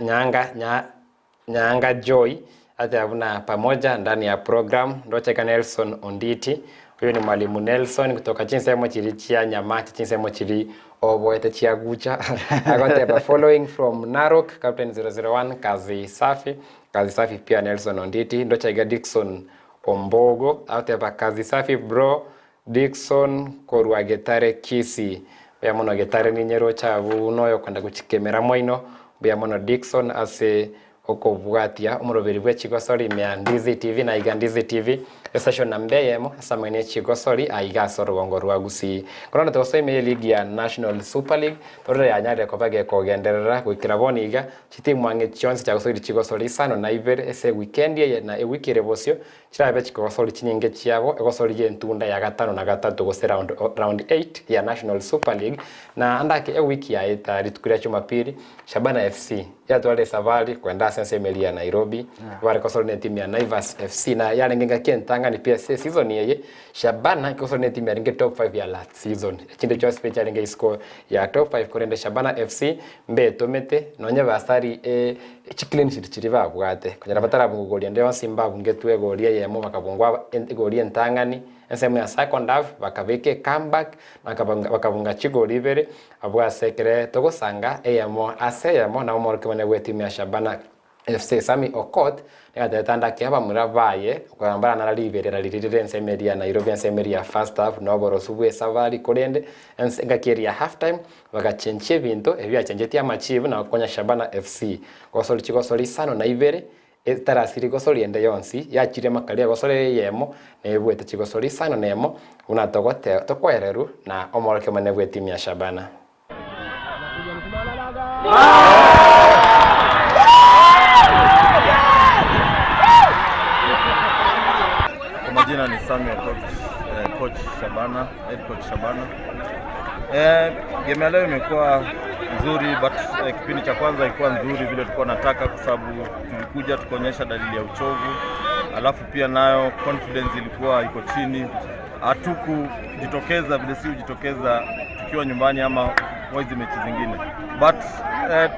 nyanga Nyanga Joy hata havuna pamoja ndani ya program ndocheka Nelson Onditi. Huyo ni mwalimu Nelson kutoka chinsemo chiri chia Nyamata chinsemo chiri oboete chia Gucha. I got the following from Narok Captain 001 Kazi Safi pia Nelson Onditi ndocheka Dickson Ombogo out Kazi Safi bro Dickson Korwa Getare Kisii bya mono Getare ni nyero chavu noyo kwenda kuchikemera moino bya mono Dickson ase okobwatia umuroberi bwe Chigosori mya Ndizi TV na Ndizi TV session nambeyemo asamene Chigosori aigasoro gongo rwa Gusii korona toso ime league ya National Super League torre ya nyare kopage kogenderera gwikira boniga chiti mwange chonse cha Gusii Chigosori sano na ibere ese weekend ye na wikire bosio chirabe Chigosori chinyinge chiabo egosori ye ntunda ya gatano na gatatu gose round 8 ya National Super League na andake wiki ya eta litukuria Jumapili Shabana FC ya tuwale Savali kwenda sense Melia Nairobi wale Gusori ne timu ya Naivas FC na yale ngenga kentanga ni pia season yeye Shabana Gusori ne timu ya ringe top 5 ya last season chinde cho special nge score ya top 5 korende Shabana FC mbe tomete nonye basari chiclean shit chiriva bwate kunyara batara bungolia ndio Simba bungetwe golia yemo bakabungwa golia ntangani ensemo ya second half bakabeke comeback bakabunga chigo libere abwa sekre togosanga eyamo aseyamo na umorke mane wetimu ya Shabana FC Sami Okot ngatanda kyaba murabaye kwambara na liberera lirire ensemeria Nairobi ensemeria first half no borosubwe Savali korende ngakeria half time bagachenche binto ebya chenjetia machibu na konya Shabana FC Gusii Chigosori sano na ibere etarasiri Gusori ende yonsi yachire makalia Gusori yemo nebwete Chigosori sano nemo unatogote tokwereru na omorke mane wetimu ya Shabana. Majina ni Samuel coach Shabana, head coach Shabana. Game ya leo imekuwa nzuri but kipindi cha kwanza ilikuwa nzuri vile tulikuwa nataka kwa sababu tulikuja tukaonyesha dalili ya uchovu. Alafu pia nayo confidence ilikuwa iko chini. Hatukujitokeza vile si ujitokeza tukiwa nyumbani ama hizi mechi zingine. But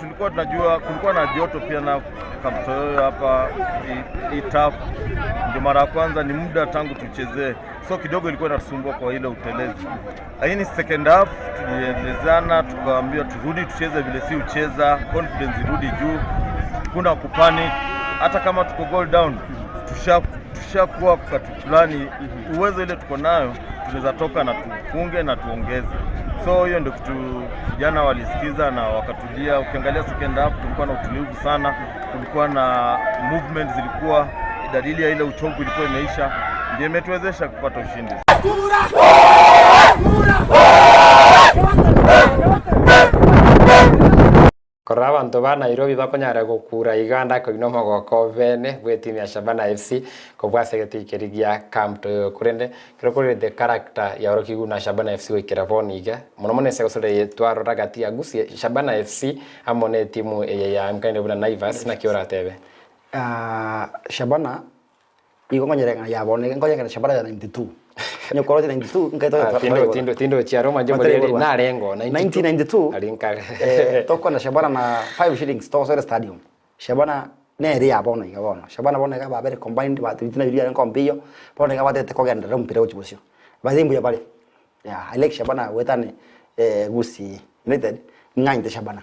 tulikuwa tunajua kulikuwa na joto pia na Kamtoyo hapa tough. Ndio mara ya kwanza ni muda tangu tuchezee. So kidogo ilikuwa inatusumbua kwa ile utelezi. Lakini second half tulielezana tukaambiwa turudi tucheze vile si ucheza, confidence irudi juu. Kuna kupanic hata kama tuko goal down tushakuwa kwa fulani uwezo ile tuko nayo tunaweza toka na tufunge na tuongeze. So hiyo ndio kitu vijana walisikiza na wakatulia. Ukiangalia second half tulikuwa na utulivu sana, kulikuwa na movement zilikuwa dalili ya ile uchovu ilikuwa imeisha, ndio imetuwezesha kupata ushindi. Koraba ntoba Nairobi bakonyara gukura Uganda ko inomo goko bene bwetimu ya Shabana FC ko bwasegeti kirigia camp to kurende kirokore the character ya Rokigu na Shabana FC wekera boniga munomone segosore twaro ragati ya Gusii Shabana FC amone timu ya mkainde buna Naivas na kiora tebe Shabana iko ngonyere ya bone ngonyere Shabana ya 92 nyokoro 92 nkaito tindo cha Roma jombo na lengo 1992 alinka toko na Shabana na 5 shillings to sore stadium Shabana ne ria bono igabono Shabana bono ga babere combined ba titina biria nkombio bono ga batete ko genda rompira uchibusio bazimbu ya bale ya I like Shabana wetane Gusii United ngante Shabana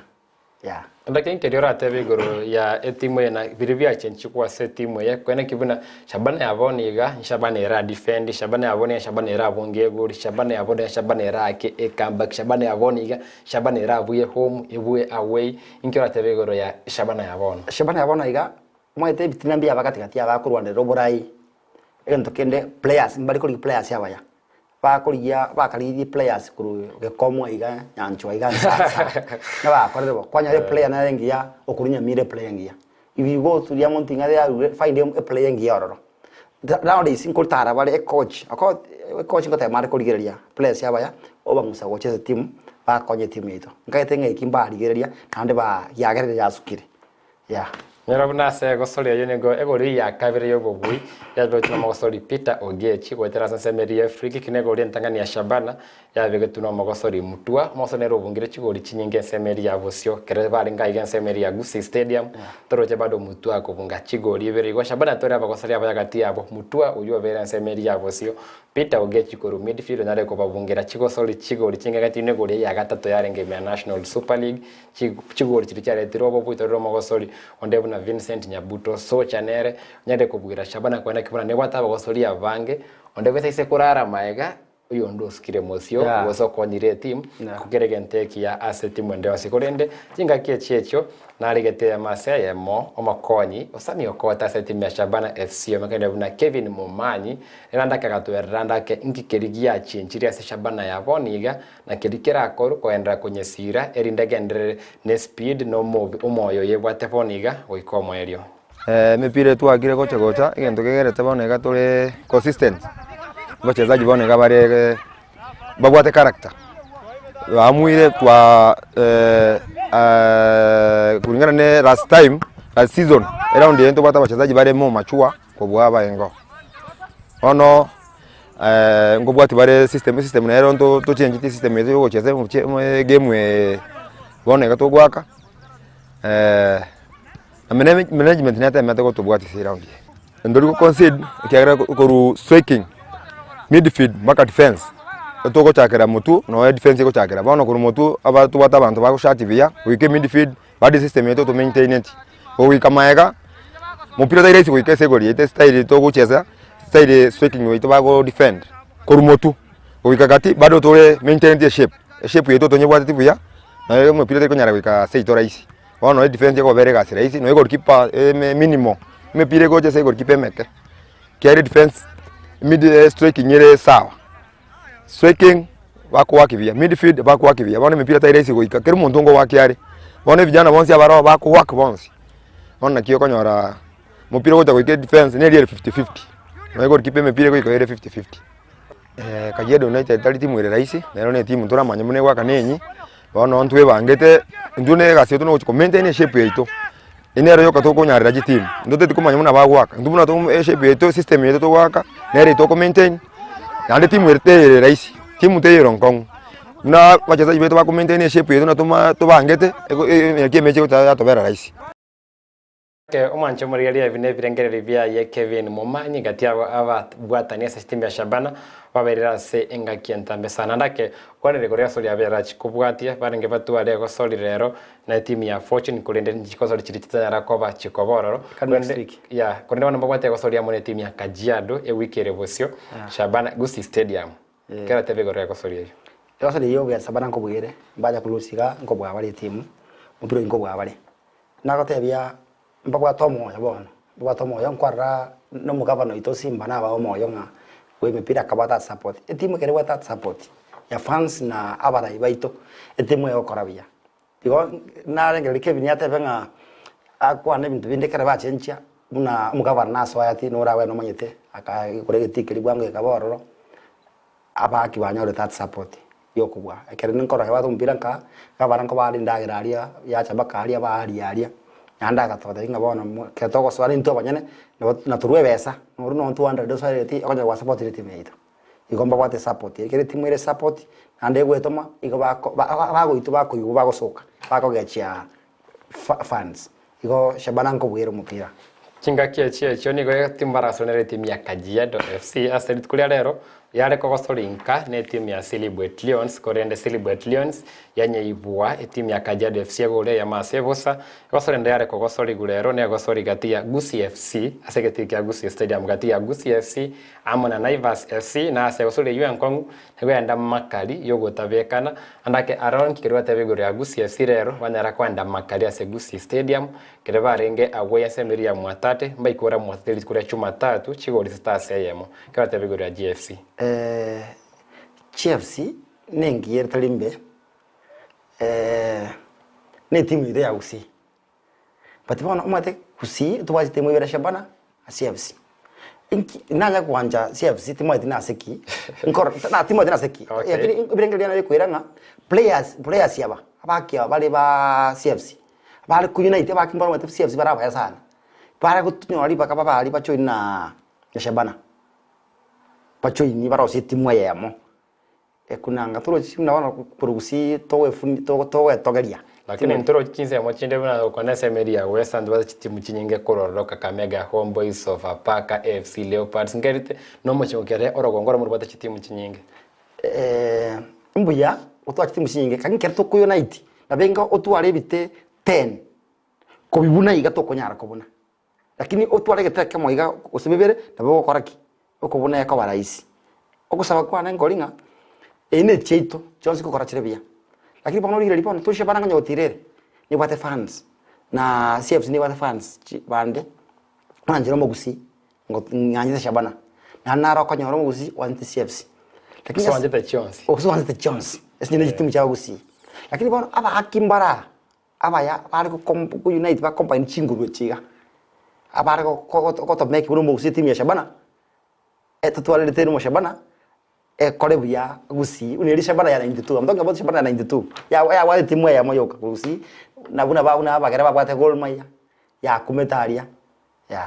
ya ndake nkeriora tebe goro ya etimu na biribia chenchi kwa setimu ya kwena kibuna Shabana yaboniga Shabana era defend Shabana yaboni Shabana era bonge gori Shabana yaboni Shabana era ke comeback Shabana yaboniga Shabana era buye home ebuye away nkeriora tebe goro ya Shabana yabona iga mwete bitinambia bakati kati abakurwande roborai ento kende players mbali ko players yabaya bakuriya bakariye players kuru gekomwa iga nyancho iga sasa na bakorebo kwanya player na ngia okurinya mire player ngia if you go to the mountain there find a player ngia ororo nowadays inko tara bale coach ko tamare ko ligeria players yabaya obamusa gocheza team bakonye team ito ngaite ngai kimbali geria nande ba yagerera yasukire ya Nyarabuna se gosori yo nego egori ya kabiri yo bobui ya betuna mogosori Peter Ogechi gwetera sansemeria friki kinego ntangani ya Shabana ya begetuna mogosori mutua mosone robungire chigori chinyinge semeria bosio kere bari ngai semeria Gusii Stadium toroje bado mutua kubunga chigori ibere go Shabana tora bagosori abayagati yabo mutua uyo bera semeria bosio Peter Ogechi koru midfield nare ko babungira chigosori chigori chingagati negori ya gatatu yarenge ya National Super League chigori chirichare tirobo buitoro mogosori onde na Vincent Nyabuto so chanere nyande kubugira Shabana kwenda kibona ne wataba gosoria vange onde wese ise kurara maega uyo ndo skire mosio woso konire team kugerege ya asset mwende wasikorende jinga kiechecho na rigete ya masaya mo omakonyi osami okota asset ya Shabana FC makende na Kevin Mumanyi randa kagatweranda ke ngikerigia chinchiri ase Shabana yaboniga na kirikira akoro koenda kwenye sira erindagendere ne speed no move umoyo yebwate boniga goikomo erio mipire twagire gocha igento kegerete bonega tore consistent wachezaji bonega bare babwate character amwire twa kulingana ne last season around the end bata wachezaji bare mo machua kobwa baengo ono ngobwati bare system na ero to change system yezo gocheze game bonega to gwaka management nata mata ko to bwati si round ndori ko concede kiagra ko striking midfield mpaka defense to chakera mutu no defense ko chakera bano ko mutu abatu bata bantu bako shati via wike midfield body system yeto to maintain it o wika maega mupira dai race wike segori ite style to go cheza style striking wito bako defend ko mutu o wika gati bado to maintain the shape yeto to nyebwati via na mupira ko nyara wika sei to race bano defense ko bere gasi race no goalkeeper minimum mupira ko cheza goalkeeper meke carry defense mid striking nyere sawa striking wako wakivia midfield wako wakivia bwana mipira tairesi goika keri muntu ngo wakiari bwana vijana bonsi abaro bako wako bonsi bwana kiyo konyora mupira gocha goike defense ne real 50-50 no go kipe mipira goika ere 50-50 Kajiado United tali timu ire raisi na ne timu tura manya mune waka nenyi bwana ontwe bangete ndune gasio tuno ko maintain shape yeto inero yoka to ko nyarira team ndote tikumanya muna bagwaka ndubuna to shape yeto system yeto to waka nere to ko maintain yande timu ire raisi timu te Hong na wachezaji wetu wako maintain shape yetu na to bangete yake mechi ko ta to bera raisi ke omanche murialia vine virengere vya ye Kevin Mumanyi gati aba bwatania system ya Shabana baberera se engakientambe sana ndake kwane rekoria soli abera chikubwatia barenge batu ale go soli rero na timu ya Fortune kulende chikozo chiritita ya rakoba chikobororo ya konde wana mbwate go soli amone timu ya Kajiado e wikere bosio Shabana Gusii Stadium kera tebe go reko soli yo yo soli yo ya Shabana ko bwire baja kulusiga ngo bwa bali timu mupiro ngo bwa bali nakotebia mbagwa tomo ya bono mbagwa tomo ya nkwara no mugabano ito Simba na ba moyo nga we mipira kabata support etimu kere wata support ya fans na abara ibaito etimu yo korabia digo na ngere Kevin yate benga akwa ne bintu binde kare ba chencha muna mugabana na so yati no rawe no manyete aka kurege tikiri bwangu kabororo aba kibanya le tat support yo kubwa kere nkora ba mpira nka kabara ko bali ndagiraria ya chabakaria ba aria anda katota inga bona ketoko swali nto banyane na turwe besa no 200 do swali ti okonya wa support ti meito igomba kwate support ikere timu ile support ande gwetoma igo bago itu bako igo bago soka bako gechia fans igo Shabana ngo bwero mupira chinga kiechie choni go timbara sonere timu ya Kajiado FC aselit kulia lero yale koko solinka ne timu ya Celebrate Lions korende Celebrate Lions yanye ibua timu ya Kajiado FC gole ya Masevosa gosorende yale koko soli gulero ne gosori gati ya Gusii FC asegeti ya Gusii Stadium gati ya Gusii FC amona Naivas FC na ase gosori yu ankongu enda makali yogo tabekana andake aron kirwa tabegoro ya Gusii FC rero banyara kwenda makali ase Gusii Stadium kireba renge away assembly ya mwatate mbaikora mwatate kuri chuma 3 chigoli stars yemo kirwa tabegoro ya GFC GFC nengi yertalimbe ne timu ide ya Gusii batibona umate Gusii tuwazi timu ya Shabana CFC naja kwanja CFC timu ina seki nkor na timu ina seki yakini ibirengeli na kwiranga players yaba abakia bali ba CFC bari ku United bakimbara mu CFC barabaya sana bara gutunyori bakaba bari bacho na Shabana bacho ni barosi timu yemo kunanga turo chimna wana kurugusi towe fundi towe togeria lakini ntoro chinse mo chinde bana ko na semeria wesa ndo timu chinyinge kororoka Kakamega Homeboys Sofapaka FC Leopards ngerite no mo chokere orogongora mu bata timu chinyinge mbuya utwa timu chinyinge kankere to ku United na benga otware bite 10 ko bibuna iga to konyara kubuna lakini otware geteka mo iga usibebere nabo koraki okubuna yakaba raisi okusaba kwa na ngolinga ene cheito chonsi ko korachire bia lakini pano lile lipona tushe bana nganya otirere ni bate fans na CFC ni bate fans bande manjiro mo Gusii nganya Shabana na naro ko nyoro mo Gusii wanti CFC lakini so wanti chonsi so wanti chonsi esine timu cha Gusii lakini pano aba hakimbara aba ya bari ko United ba company chinguru chiga abari ko to make mo Gusii timu ya Shabana etotwale tete mo Shabana kore buya Gusii uneli Shabana ya 92 amdonga bote Shabana ya 92 ya wale timu ya moyoka Gusii na buna bagera babate gol maya ya kumetaria ya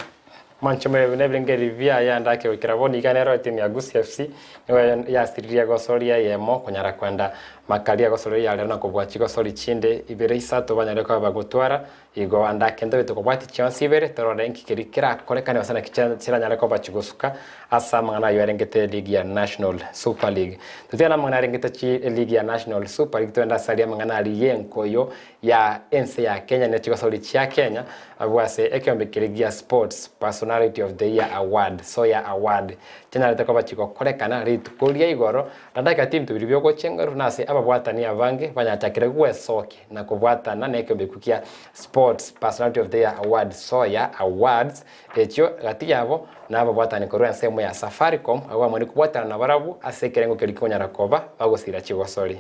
manchome nebenge rivia ya ndake ukiraboni kanero timu ya Gusii FC niwe ya siriria gosoria yemo kunyara kwenda makalia gosoria ya leo ko bwa Chigosori chinde ibere isato banyare ko bagutwara igo andake ndo bito ko bwati chance ibere torore nkikirikira korekane wasana kichira nyare ko bachigosuka asa mangana yorengete league ya National Super League tutena mangana rengete chi league ya National Super League twenda salia mangana aliyenko yo ya NC ya Kenya ne Chigosori chia Kenya abwase ekyombe kirigia sports personality of the year award soya award tena leta ko bachiko korekana ritukuria igoro ndaka team tubiribyo ko chengaru nase ababwatani abange banyatakire gwesoke na kubwatana nekyombe kukia sports personality of the year award soya awards ekyo gati yabo nabo bwatani korwa nsemo ya Safaricom abo amani kubwatana na barabu asekerengo kirikonyara koba bagosira Chigosori.